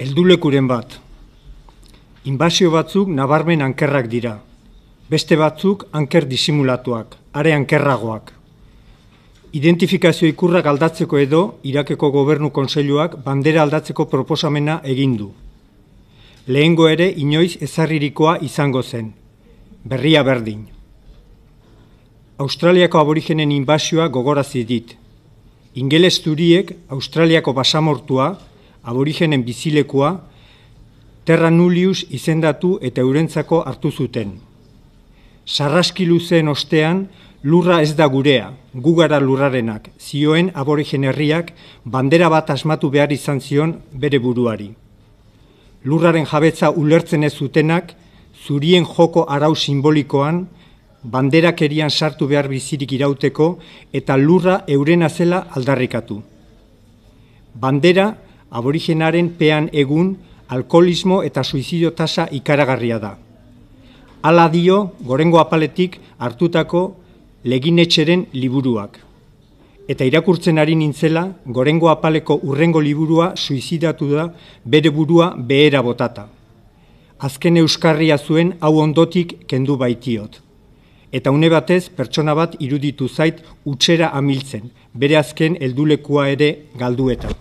Heldulekuren bat. Inbasio batzuk nabarmen ankerrak dira. Beste batzuk anker disimulatuak, are ankerragoak. Identifikazio ikurrak aldatzeko edo Irakeko Gobernu Kontseiluak bandera aldatzeko proposamena egin du. Lehengo ere inoiz ezarririkoa izango zen. Berria berdin. Australiako aborigenen inbasioa gogorazi dit. Ingeles zuriek Australiako basamortua, aborigenen bizilekua, Terra Nullius izendatu eta eurentzako hartu zuten. Sarraski luzeen ostean, lurra ez da gurea, gu gara lurrarenak, zioen aborigen herriak bandera bat asmatu behar izan zion bere buruari. Lurraren jabetza ulertzen ez zutenak, zurien joko arau simbolikoan, banderakerian sartu behar bizirik irauteko eta lurra eurena zela aldarrikatu. Bandera, aborigenaren pean egun, alkoholismo eta suizidio tasa ikaragarria da. Hala dio, Gorengo Apaletik hartutako Leginetxeren liburuak. Eta irakurtzen ari nintzela, Gorengo Apaleko urrengo liburua suizidatu da bere burua behera botata. Azken euskarria zuen hau ondotik kendu baitiot. Eta une batez pertsona bat iruditu zait utxera amiltzen, bere azken heldulekua ere galdueta.